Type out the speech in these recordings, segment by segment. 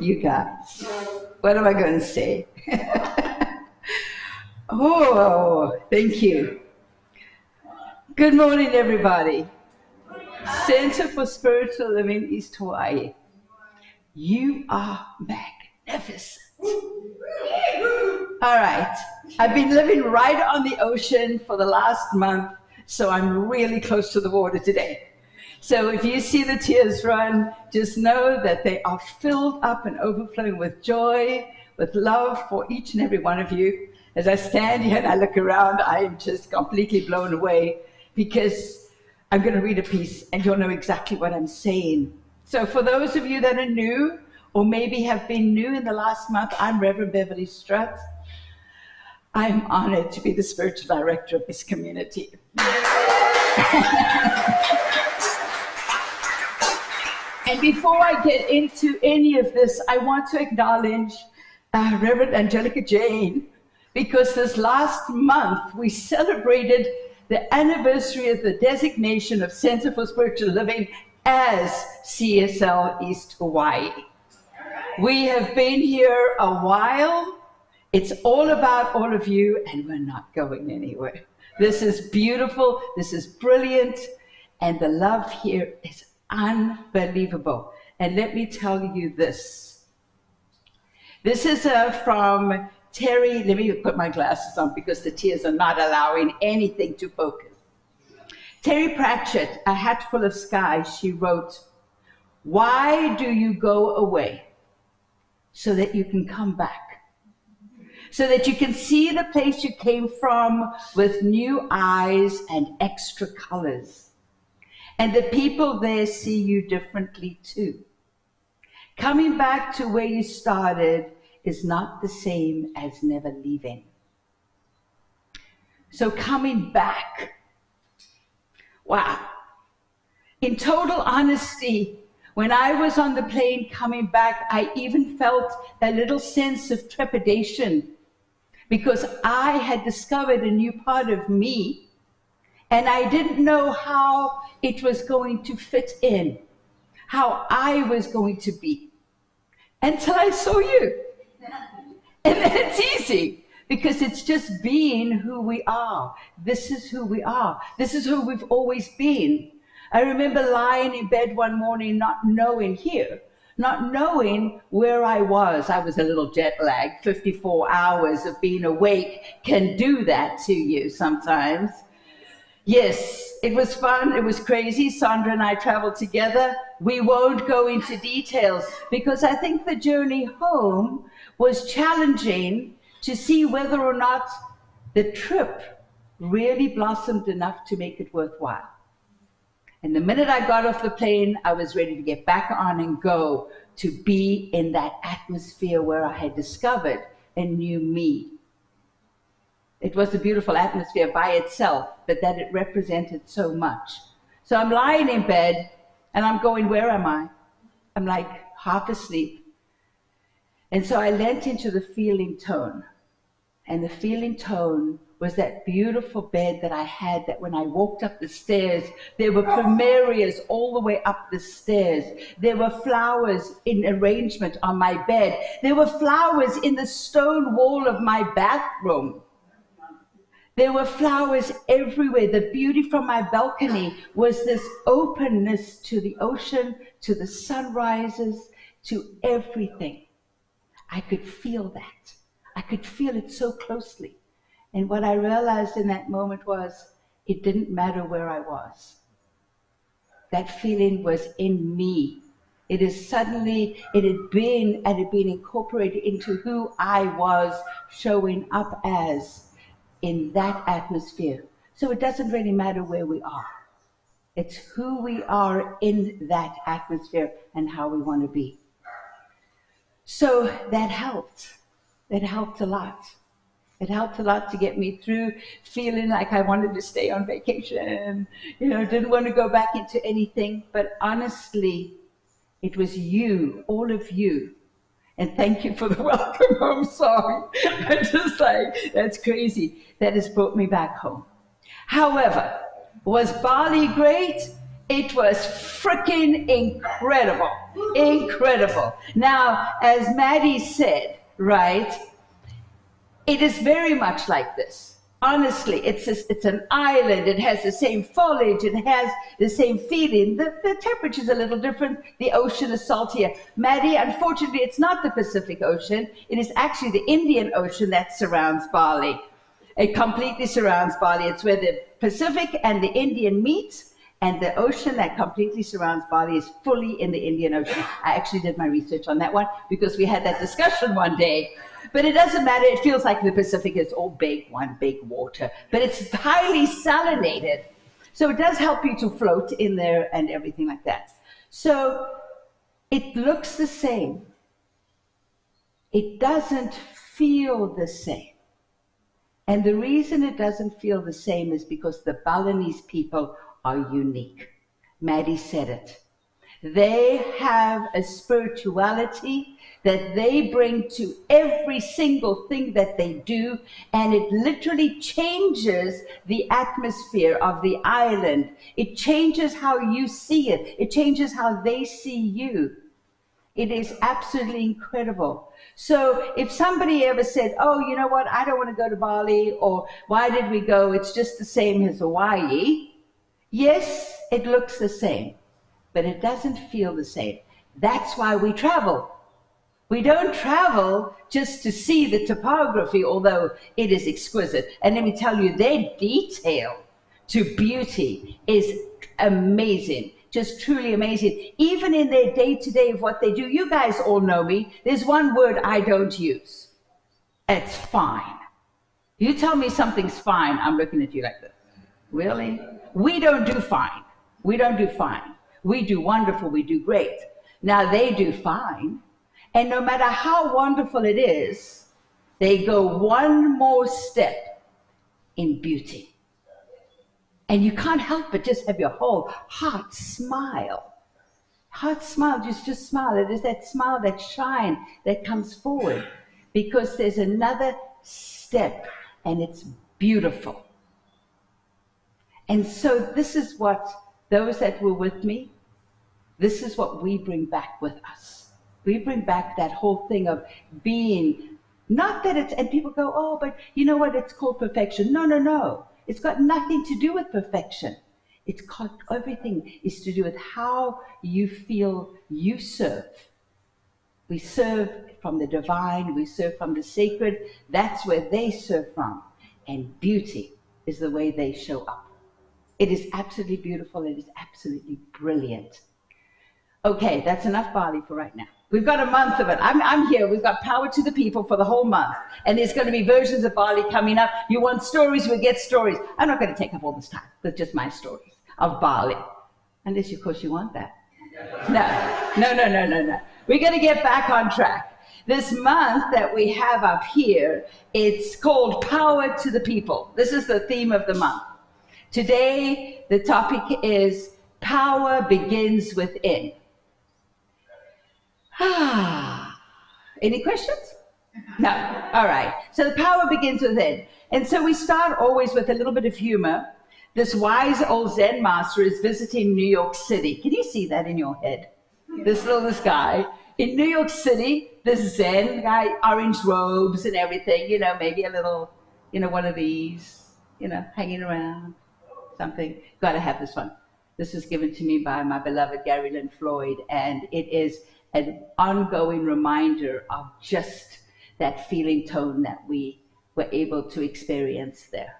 You guys, what am I going to say? Oh, thank you. Good morning, everybody. Center for Spiritual Living East Hawaii. You are magnificent. All right. I've been living right on the ocean for the last month, so I'm really close to the water today. So if you see the tears run, just know that they are filled up and overflowing with joy, with love for each and every one of you. As I stand here and I look around, I am just completely blown away because I'm going to read a piece and you'll know exactly what I'm saying. So for those of you that are new or maybe have been new in the last month, I'm Reverend Beverley Strutt. I'm honored to be the spiritual director of this community. And before I get into any of this, I want to acknowledge Reverend Angelica Jane, because this last month we celebrated the anniversary of the designation of Center for Spiritual Living as CSL East Hawaii. We have been here a while. It's all about all of you, and we're not going anywhere. This is beautiful, this is brilliant, and the love here is unbelievable. And let me tell you this. This is from Terry. Let me put my glasses on because the tears are not allowing anything to focus. Terry Pratchett, A Hat Full of Sky, she wrote, "Why do you go away? So that you can come back. So that you can see the place you came from with new eyes and extra colors. And the people there see you differently too. Coming back to where you started is not the same as never leaving." So coming back. Wow. In total honesty, when I was on the plane coming back, I even felt a little sense of trepidation because I had discovered a new part of me and I didn't know how it was going to fit in, how I was going to be, until I saw you. And then it's easy, because it's just being who we are. This is who we are. This is who we've always been. I remember lying in bed one morning, not knowing where I was. I was a little jet lagged. 54 hours of being awake can do that to you sometimes. Yes, it was fun. It was crazy. Sandra and I traveled together. We won't go into details because I think the journey home was challenging to see whether or not the trip really blossomed enough to make it worthwhile. And the minute I got off the plane, I was ready to get back on and go to be in that atmosphere where I had discovered a new me. It was a beautiful atmosphere by itself, but that it represented so much. So I'm lying in bed and I'm going, where am I? I'm like half asleep. And so I leant into the feeling tone. And the feeling tone was that beautiful bed that I had, that when I walked up the stairs, there were plumerias all the way up the stairs. There were flowers in arrangement on my bed. There were flowers in the stone wall of my bathroom. There were flowers everywhere. The beauty from my balcony was this openness to the ocean, to the sunrises, to everything. I could feel that. I could feel it so closely. And what I realized in that moment was it didn't matter where I was. That feeling was in me. It had been incorporated into who I was showing up as in that atmosphere. So it doesn't really matter where we are. It's who we are in that atmosphere and how we want to be. So that helped. It helped a lot. It helped a lot to get me through feeling like I wanted to stay on vacation, didn't want to go back into anything. But honestly, it was you, all of you. And thank you for the welcome home song. I'm just like, that's crazy. That has brought me back home. However, was Bali great? It was freaking incredible, incredible. Now, as Maddie said, right, it is very much like this. Honestly, it's an island. It has the same foliage. It has the same feeling. The temperature's a little different. The ocean is saltier. Maddie, unfortunately, it's not the Pacific Ocean. It is actually the Indian Ocean that surrounds Bali. It completely surrounds Bali. It's where the Pacific and the Indian meet, and the ocean that completely surrounds Bali is fully in the Indian Ocean. I actually did my research on that one because we had that discussion one day. But it doesn't matter. It feels like the Pacific is all big, one big water. But it's highly salinated. So it does help you to float in there and everything like that. So it looks the same. It doesn't feel the same. And the reason it doesn't feel the same is because the Balinese people are unique. Maddie said it. They have a spirituality that they bring to every single thing that they do, and it literally changes the atmosphere of the island. It changes how you see it. It changes how they see you. It is absolutely incredible. So if somebody ever said, oh, you know what, I don't want to go to Bali, or why did we go? It's just the same as Hawaii. Yes, it looks the same, but it doesn't feel the same. That's why we travel. We don't travel just to see the topography, although it is exquisite. And let me tell you, their detail to beauty is amazing, just truly amazing. Even in their day-to-day of what they do, you guys all know me. There's one word I don't use. It's fine. You tell me something's fine, I'm looking at you like this. Really? We don't do fine. We don't do fine. We do wonderful, we do great. Now they do fine. And no matter how wonderful it is, they go one more step in beauty. And you can't help but just have your whole heart smile. Heart smile, just smile. It is that smile, that shine that comes forward. Because there's another step, and it's beautiful. And so this is what those that were with me, this is what we bring back with us. We bring back that whole thing of being, not that it's, and people go, oh, but you know what, it's called perfection. No, no, no. It's got nothing to do with perfection. It's got, everything is to do with how you feel you serve. We serve from the divine, we serve from the sacred. That's where they serve from. And beauty is the way they show up. It is absolutely beautiful. It is absolutely brilliant. Okay, that's enough Bali for right now. We've got a month of it. I'm here. We've got Power to the People for the whole month. And there's going to be versions of Bali coming up. You want stories, we get stories. I'm not going to take up all this time with just my stories of Bali. Unless, of course, you want that. No. We're going to get back on track. This month that we have up here, it's called Power to the People. This is the theme of the month. Today, the topic is Power Begins Within. Any questions? No. All right. So the power begins within. And so we start always with a little bit of humor. This wise old Zen master is visiting New York City. Can you see that in your head? This guy. In New York City, this Zen guy, orange robes and everything, you know, maybe a little, you know, one of these, you know, hanging around, something. Got to have this one. This was given to me by my beloved Gary Lynn Floyd, and it is an ongoing reminder of just that feeling tone that we were able to experience there.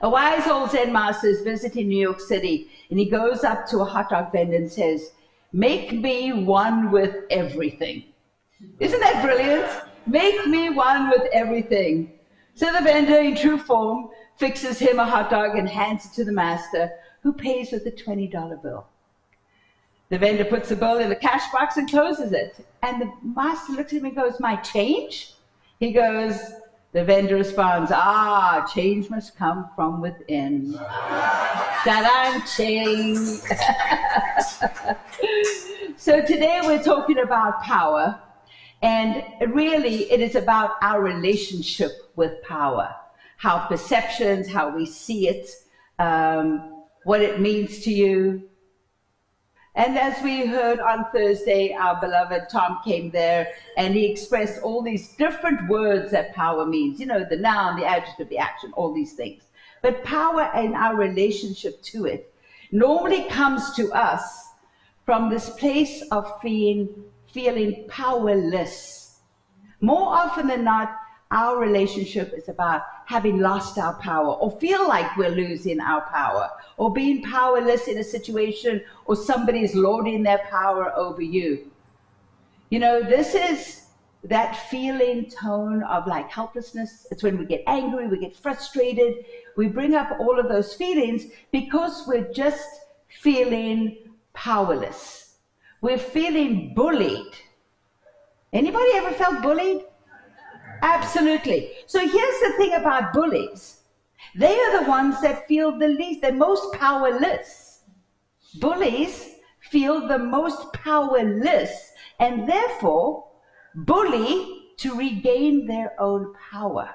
A wise old Zen master is visiting New York City, and he goes up to a hot dog vendor and says, "Make me one with everything." Isn't that brilliant? Make me one with everything. So the vendor, in true form, fixes him a hot dog and hands it to the master, who pays with a $20 bill. The vendor puts the bill in the cash box and closes it. And the master looks at him and goes, "My change?" He goes, the vendor responds, "Change must come from within." Ta-da, change. So today we're talking about power. And really it is about our relationship with power. How perceptions, how we see it, what it means to you. And as we heard on Thursday, our beloved Tom came there and he expressed all these different words that power means. You know, the noun, the adjective, the action, all these things. But power and our relationship to it normally comes to us from this place of feeling powerless. More often than not, our relationship is about having lost our power or feel like we're losing our power or being powerless in a situation or somebody's lording their power over you. You know, this is that feeling tone of like helplessness. It's when we get angry, we get frustrated. We bring up all of those feelings because we're just feeling powerless. We're feeling bullied. Anybody ever felt bullied? Absolutely. So here's the thing about bullies. They are the ones that feel the most powerless. Bullies feel the most powerless and therefore bully to regain their own power.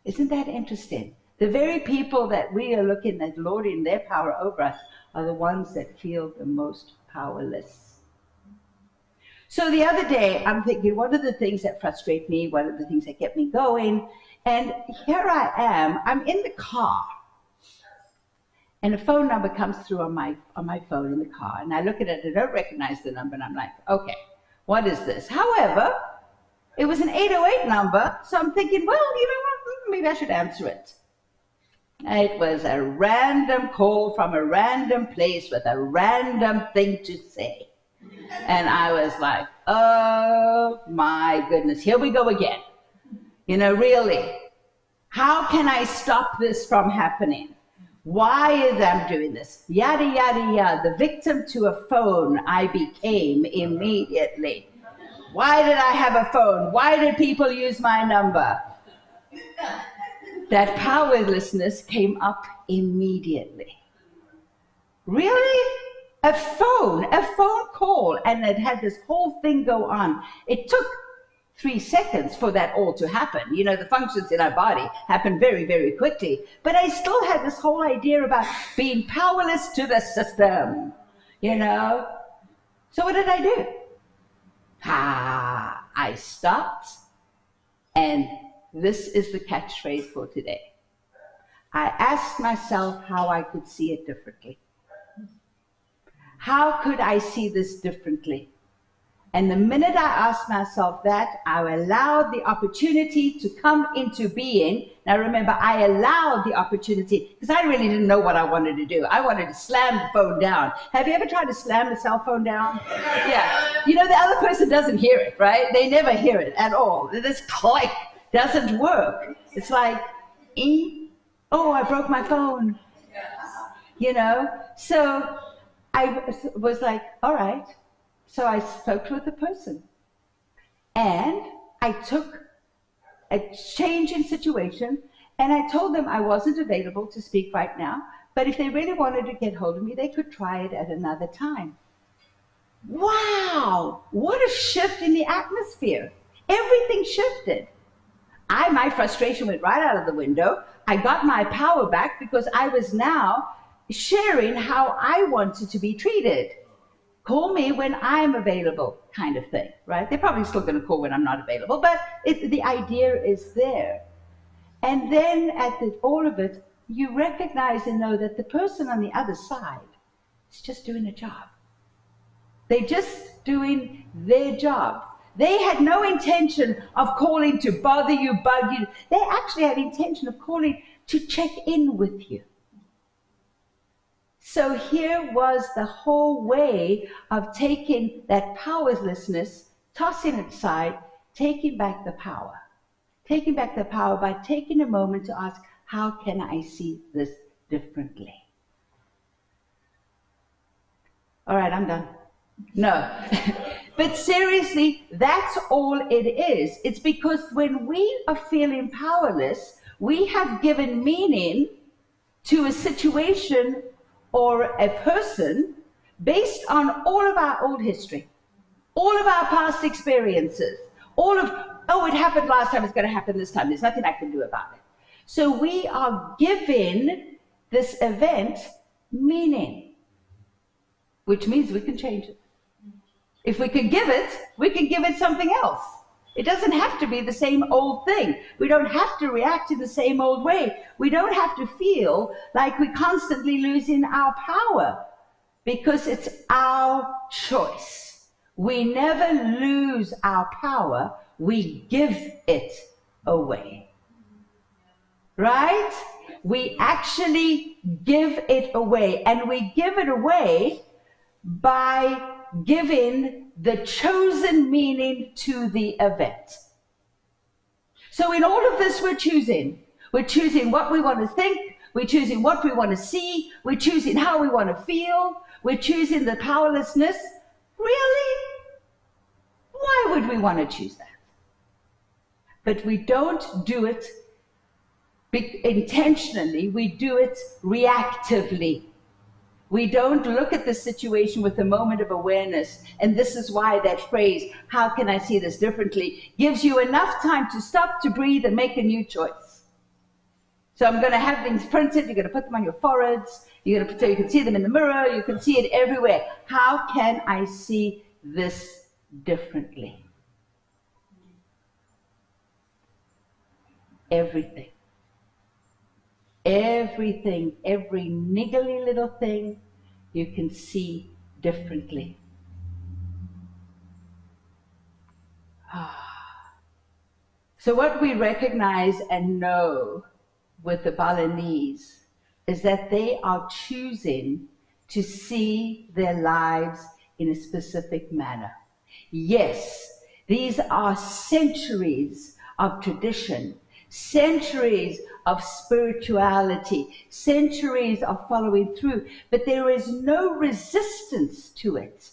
Isn't that interesting? The very people that we are looking at lording their power over us are the ones that feel the most powerless. So the other day, I'm thinking, what are the things that frustrate me? What are the things that get me going? And here I am, I'm in the car. And a phone number comes through on my phone in the car. And I look at it, I don't recognize the number, and I'm like, okay, what is this? However, it was an 808 number, so I'm thinking, well, you know what, maybe I should answer it. It was a random call from a random place with a random thing to say. And I was like, oh my goodness, here we go again. You know, really, how can I stop this from happening? Why is I doing this? Yada, yada, yada. The victim to a phone I became immediately. Why did I have a phone? Why did people use my number? That powerlessness came up immediately. Really? A phone call, and it had this whole thing go on. It took 3 seconds for that all to happen. You know, the functions in our body happen very, very quickly. But I still had this whole idea about being powerless to the system, you know. So what did I do? I stopped, and this is the catchphrase for today. I asked myself how I could see it differently. How could I see this differently? And the minute I asked myself that, I allowed the opportunity to come into being. Now remember, I allowed the opportunity because I really didn't know what I wanted to do. I wanted to slam the phone down. Have you ever tried to slam the cell phone down? Yeah. You know, the other person doesn't hear it, right? They never hear it at all. This click doesn't work. It's like, oh, I broke my phone. You know? So I was like, all right. So I spoke with the person. And I took a change in situation, and I told them I wasn't available to speak right now, but if they really wanted to get hold of me, they could try it at another time. Wow! What a shift in the atmosphere. Everything shifted. My frustration went right out of the window. I got my power back because I was now sharing how I wanted to be treated. Call me when I'm available, kind of thing, right? They're probably still going to call when I'm not available, but the idea is there. And then at all of it, you recognize and know that the person on the other side is just doing a job. They're just doing their job. They had no intention of calling to bother you, bug you. They actually had intention of calling to check in with you. So here was the whole way of taking that powerlessness, tossing it aside, taking back the power. Taking back the power by taking a moment to ask, how can I see this differently? All right, I'm done. No. But seriously, that's all it is. It's because when we are feeling powerless, we have given meaning to a situation or a person based on all of our old history, all of our past experiences, all of, oh, it happened last time, it's going to happen this time, there's nothing I can do about it. So we are giving this event meaning. which means we can change it. If we can give it, we can give it something else. It doesn't have to be the same old thing. We don't have to react in the same old way. We don't have to feel like we're constantly losing our power, because it's our choice. We never lose our power. We give it away. Right? We actually give it away. And we give it away by giving the chosen meaning to the event. So in all of this, we're choosing. We're choosing what we want to think. We're choosing what we want to see. We're choosing how we want to feel. We're choosing the powerlessness. Really? Why would we want to choose that? But we don't do it intentionally. We do it reactively. We don't look at the situation with a moment of awareness. And this is why that phrase, how can I see this differently, gives you enough time to stop, to breathe, and make a new choice. So I'm going to have things printed. You're going to put them on your foreheads. You're going to, so you can see them in the mirror. You can see it everywhere. How can I see this differently? Everything. Everything, every niggly little thing, you can see differently. So what we recognize and know with the Balinese is that they are choosing to see their lives in a specific manner. Yes, these are centuries of tradition, centuries of spirituality, centuries of following through, but there is no resistance to it.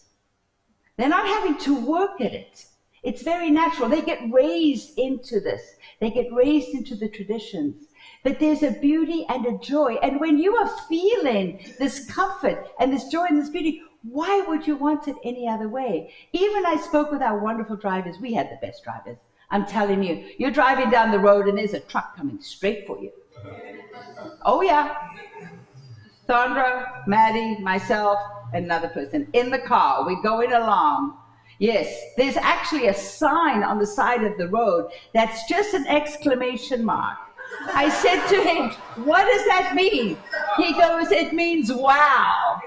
They're not having to work at it. It's very natural. They get raised into this. They get raised into the traditions. But there's a beauty and a joy. And when you are feeling this comfort and this joy and this beauty, why would you want it any other way? Even I spoke with our wonderful drivers. We had the best drivers. I'm telling you, you're driving down the road and there's a truck coming straight for you. Oh yeah. Sandra, Maddie, myself, another person in the car. We're going along. Yes, there's actually a sign on the side of the road that's just an exclamation mark. I said to him, what does that mean? He goes, it means wow.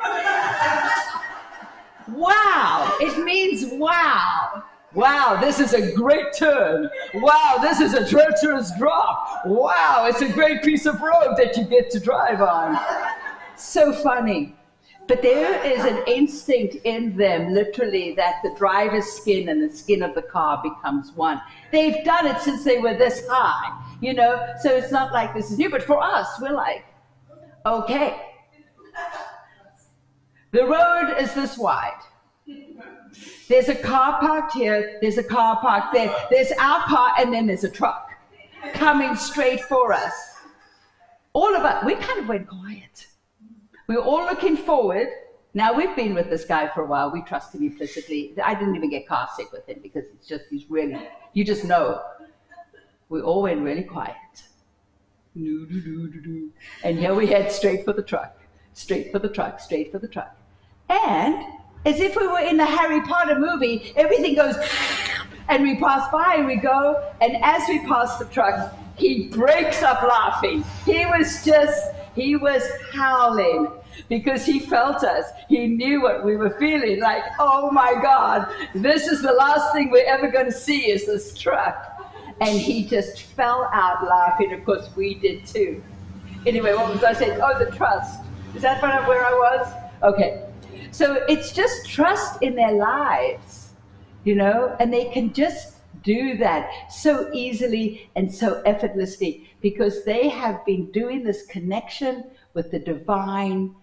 Wow, it means wow. Wow, this is a great turn. Wow, this is a treacherous drop. Wow, it's a great piece of road that you get to drive on. So funny. But there is an instinct in them, literally, that the driver's skin and the skin of the car becomes one. They've done it since they were this high, you know, so it's not like this is new. But for us, we're like, okay, the road is this wide. There's a car parked here, there's a car parked there, there's our car, and then there's a truck coming straight for us. All of us, we kind of went quiet. We were all looking forward. Now, we've been with this guy for a while. We trust him implicitly. I didn't even get car sick with him because it's just, he's really, you just know. We all went really quiet. And here we head straight for the truck, straight for the truck, straight for the truck. And as if we were in the Harry Potter movie, everything goes, and we pass by and we go, and as we pass the truck, he breaks up laughing. He was howling because he felt us. He knew what we were feeling, like, oh my God, this is the last thing we're ever going to see is this truck. And he just fell out laughing. Of course, we did too. Anyway, what was I saying? Oh, the trust. Is that where I was? Okay. So it's just trust in their lives, you know, and they can just do that so easily and so effortlessly because they have been doing this connection with the divine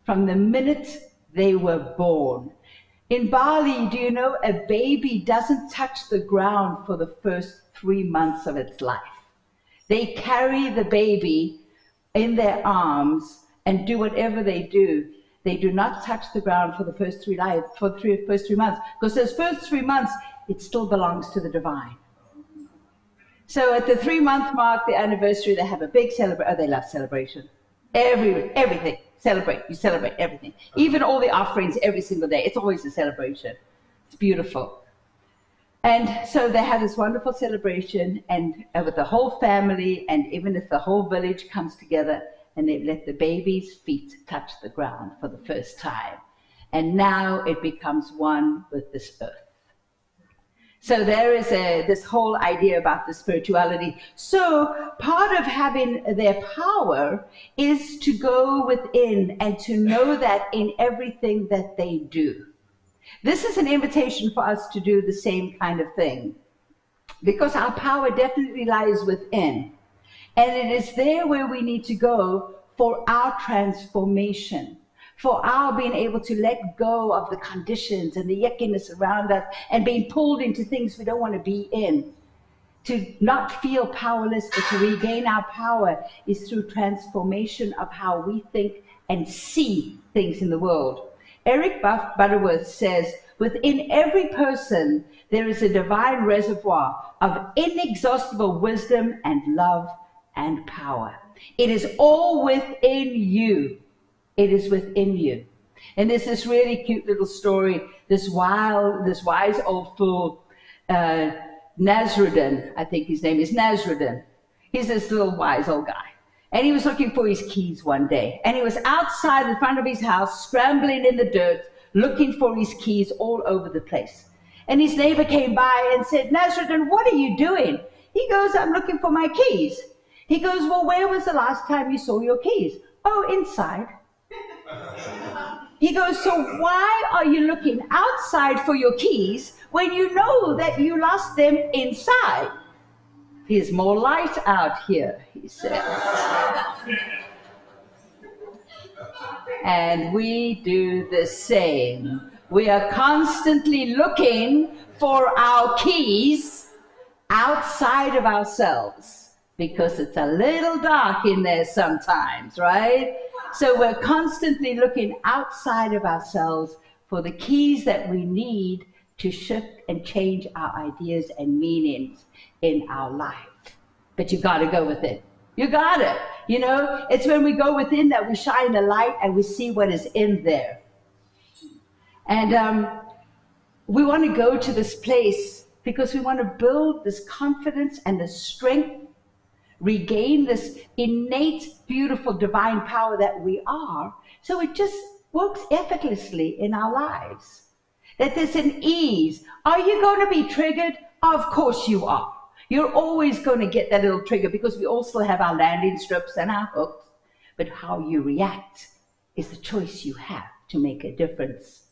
from the minute they were born. In Bali, do you know, a baby doesn't touch the ground for the first 3 months of its life. They carry the baby in their arms and do whatever they do. They do not touch the ground for the first three months, because those first 3 months, it still belongs to the divine. So at the 3-month mark, the anniversary, they have a big celebration. Oh, they love celebration. Everything. Celebrate. You celebrate everything. Even all the offerings every single day. It's always a celebration. It's beautiful. And so they have this wonderful celebration, and with the whole family, and even if the whole village comes together, and they let the baby's feet touch the ground for the first time. And now it becomes one with this earth. So there is this whole idea about the spirituality. So part of having their power is to go within and to know that in everything that they do. This is an invitation for us to do the same kind of thing, because our power definitely lies within. And it is there where we need to go for our transformation, for our being able to let go of the conditions and the yuckiness around us and being pulled into things we don't want to be in. To not feel powerless, but to regain our power is through transformation of how we think and see things in the world. Eric Butterworth says, within every person, there is a divine reservoir of inexhaustible wisdom and love and power. It is all within you. It is within you. And there's this really cute little story, this wise old fool, Nasruddin, I think his name is Nasruddin. He's this little wise old guy. And he was looking for his keys one day. And he was outside in front of his house, scrambling in the dirt, looking for his keys all over the place. And his neighbor came by and said, Nasruddin, what are you doing? He goes, I'm looking for my keys. He goes, well, where was the last time you saw your keys? Oh, inside. He goes, so why are you looking outside for your keys when you know that you lost them inside? There's more light out here, he says. And we do the same. We are constantly looking for our keys outside of ourselves because it's a little dark in there sometimes, right? So we're constantly looking outside of ourselves for the keys that we need to shift and change our ideas and meanings in our life. But you got to go with it. You got it. You know, it's when we go within that we shine the light and we see what is in there. And we want to go to this place because we want to build this confidence and the strength, regain this innate, beautiful, divine power that we are, so it just works effortlessly in our lives. That there's an ease. Are you going to be triggered? Of course you are. You're always going to get that little trigger because we all still have our landing strips and our hooks. But how you react is the choice you have to make a difference.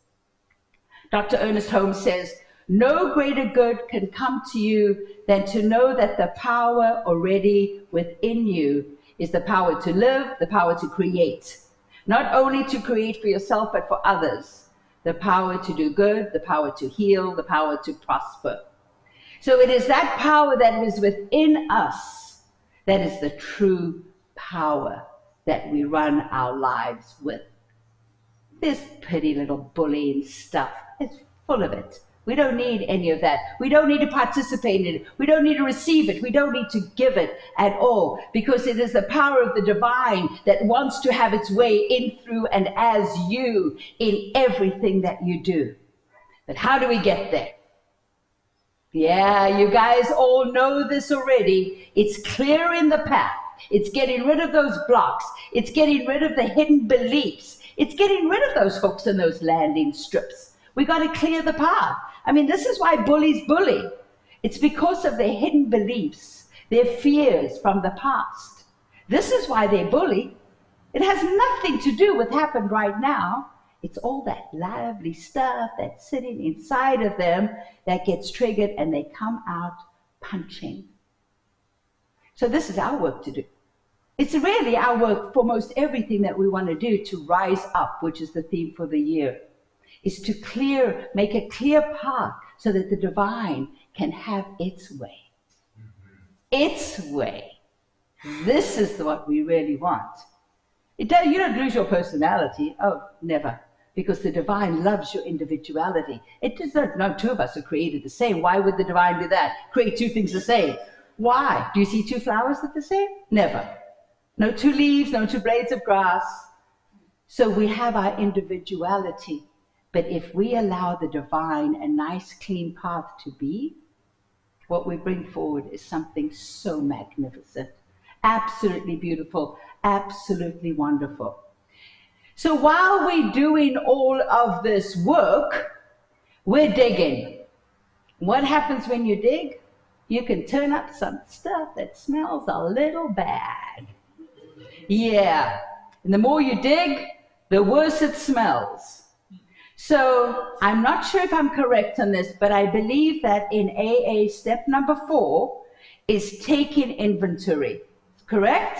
Dr. Ernest Holmes says, no greater good can come to you than to know that the power already within you is the power to live, the power to create. Not only to create for yourself, but for others. The power to do good, the power to heal, the power to prosper. So it is that power that is within us that is the true power that we run our lives with. This pretty little bullying stuff is full of it. We don't need any of that. We don't need to participate in it. We don't need to receive it. We don't need to give it at all, because it is the power of the divine that wants to have its way in, through, and as you in everything that you do. But how do we get there? Yeah, you guys all know this already. It's clearing the path. It's getting rid of those blocks. It's getting rid of the hidden beliefs. It's getting rid of those hooks and those landing strips. We got to clear the path. I mean, this is why bullies bully. It's because of their hidden beliefs, their fears from the past. This is why they bully. It has nothing to do with what happened right now. It's all that lovely stuff that's sitting inside of them that gets triggered and they come out punching. So this is our work to do. It's really our work for most everything that we want to do to rise up, which is the theme for the year, is to make a clear path so that the divine can have its way. Its way. This is what we really want. You don't lose your personality. Oh, never. Because the divine loves your individuality. It does not, no two of us are created the same. Why would the divine do that? Create two things the same. Why? Do you see two flowers that are the same? Never. No two leaves, no two blades of grass. So we have our individuality, but if we allow the divine a nice clean path to be, what we bring forward is something so magnificent, absolutely beautiful, absolutely wonderful. So while we're doing all of this work, we're digging. What happens when you dig? You can turn up some stuff that smells a little bad. Yeah, and the more you dig, the worse it smells. So I'm not sure if I'm correct on this, but I believe that in AA, step number 4 is taking inventory. Correct?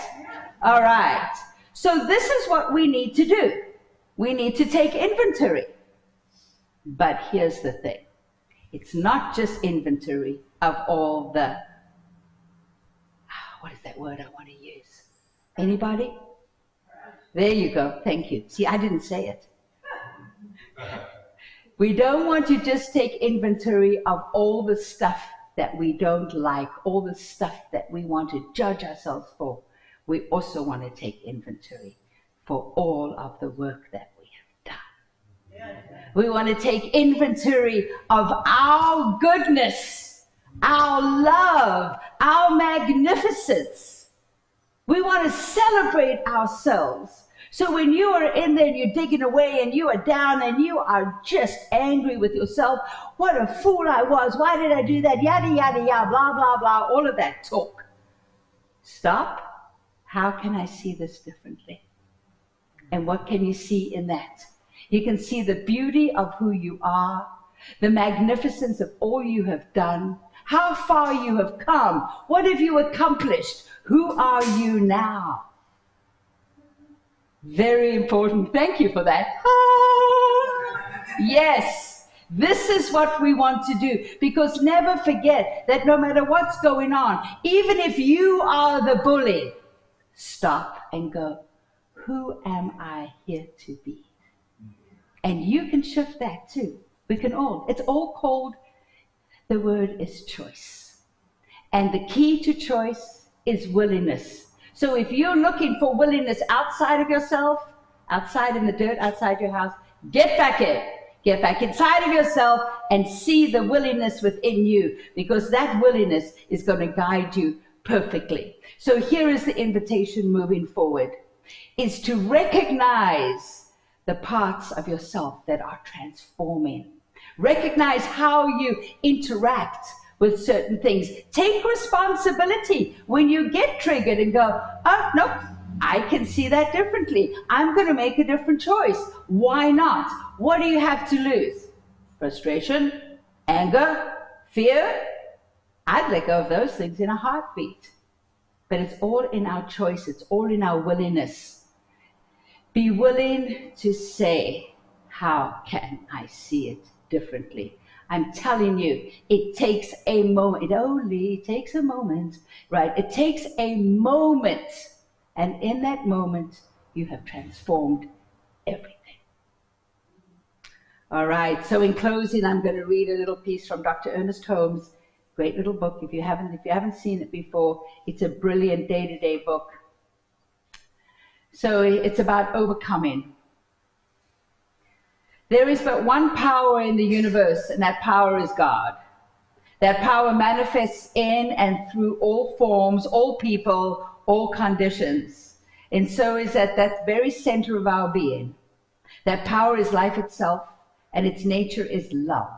All right. So this is what we need to do. We need to take inventory. But here's the thing. It's not just inventory of all the, what is that word I want to use? Anybody? There you go. Thank you. See, I didn't say it. We don't want to just take inventory of all the stuff that we don't like, all the stuff that we want to judge ourselves for. We also want to take inventory for all of the work that we have done. We want to take inventory of our goodness, our love, our magnificence. We want to celebrate ourselves. So when you are in there and you're digging away and you are down and you are just angry with yourself, what a fool I was, why did I do that, yada, yada, yada, blah, blah, blah, all of that talk. Stop. How can I see this differently? And what can you see in that? You can see the beauty of who you are, the magnificence of all you have done, how far you have come, what have you accomplished, who are you now? Very important. Thank you for that. Yes, this is what we want to do, because never forget that no matter what's going on, even if you are the bully, stop and go, who am I here to be? And you can shift that too. We can all. It's all called, the word is choice. And the key to choice is willingness. So if you're looking for willingness outside of yourself, outside in the dirt, outside your house, get back in. Get back inside of yourself and see the willingness within you, because that willingness is going to guide you perfectly. So here is the invitation moving forward, is to recognize the parts of yourself that are transforming. Recognize how you interact with certain things. Take responsibility when you get triggered and go, oh, nope, I can see that differently. I'm going to make a different choice. Why not? What do you have to lose? Frustration, anger, fear? I'd let go of those things in a heartbeat. But it's all in our choice. It's all in our willingness. Be willing to say, how can I see it differently? I'm telling you, it takes a moment. It only takes a moment, right? It takes a moment. And in that moment, you have transformed everything. All right. So in closing, I'm going to read a little piece from Dr. Ernest Holmes. Great little book. If you haven't seen it before, it's a brilliant day-to-day book. So it's about overcoming. There is but one power in the universe, and that power is God. That power manifests in and through all forms, all people, all conditions. And so is at that very center of our being. That power is life itself, and its nature is love.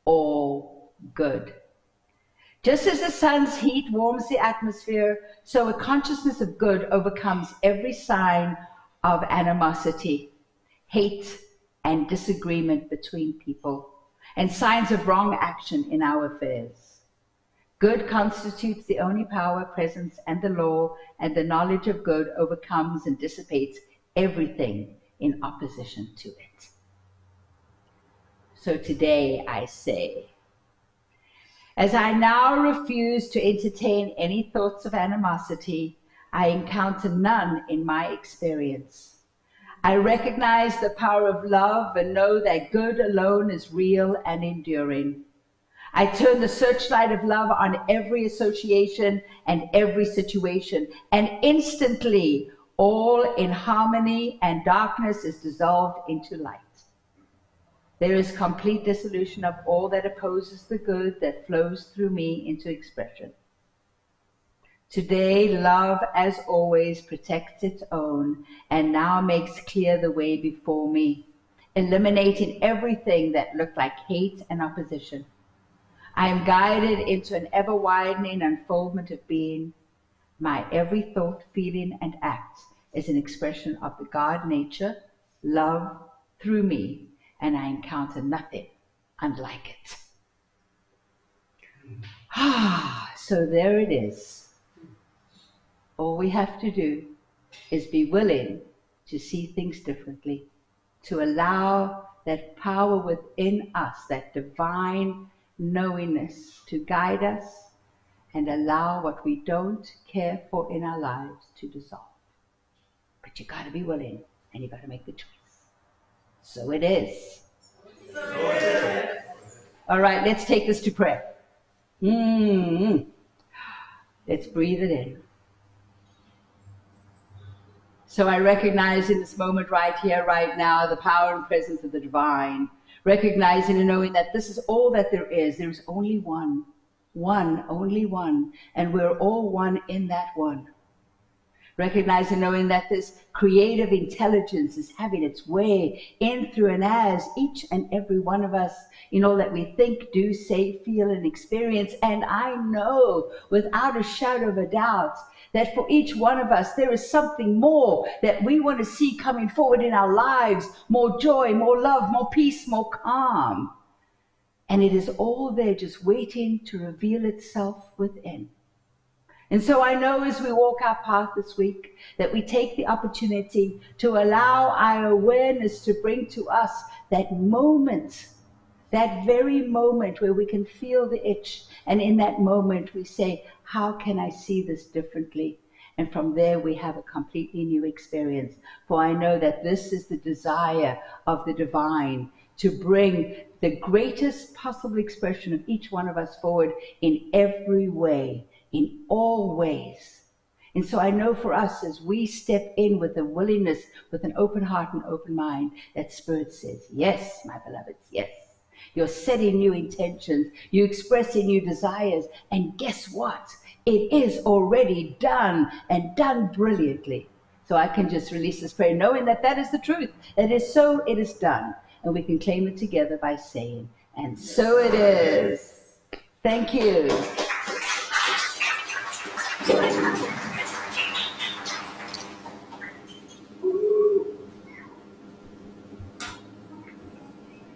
All good. Just as the sun's heat warms the atmosphere, so a consciousness of good overcomes every sign of animosity, hate, and disagreement between people, and signs of wrong action in our affairs. Good constitutes the only power, presence, and the law, and the knowledge of good overcomes and dissipates everything in opposition to it. So today I say, as I now refuse to entertain any thoughts of animosity, I encounter none in my experience. I recognize the power of love and know that good alone is real and enduring. I turn the searchlight of love on every association and every situation, and instantly all in harmony, and darkness is dissolved into light. There is complete dissolution of all that opposes the good that flows through me into expression. Today, love, as always, protects its own and now makes clear the way before me, eliminating everything that looked like hate and opposition. I am guided into an ever-widening unfoldment of being. My every thought, feeling, and act is an expression of the God nature, love, through me, and I encounter nothing unlike it. So there it is. All we have to do is be willing to see things differently, to allow that power within us, that divine knowingness to guide us, and allow what we don't care for in our lives to dissolve. But you got to be willing, and you got to make the choice. So it is. All right, let's take this to prayer. Let's breathe it in. So I recognize in this moment right here, right now, the power and presence of the divine. Recognizing and knowing that this is all that there is. There's only one. One, only one. And we're all one in that one. Recognizing and knowing that this creative intelligence is having its way in, through, and as each and every one of us in all that we think, do, say, feel, and experience. And I know without a shadow of a doubt that for each one of us there is something more that we want to see coming forward in our lives. More joy, more love, more peace, more calm. And it is all there just waiting to reveal itself within. And so I know as we walk our path this week that we take the opportunity to allow our awareness to bring to us that moment, that very moment where we can feel the itch. And in that moment we say, how can I see this differently? And from there we have a completely new experience. For I know that this is the desire of the divine, to bring the greatest possible expression of each one of us forward in every way, in all ways. And so I know for us, as we step in with a willingness, with an open heart and open mind, that Spirit says, yes, my beloveds, yes. You're setting new intentions, you're expressing new desires, and guess what? It is already done, and done brilliantly. So I can just release this prayer, knowing that that is the truth. It is so, it is done. And we can claim it together by saying, and so it is. Thank you.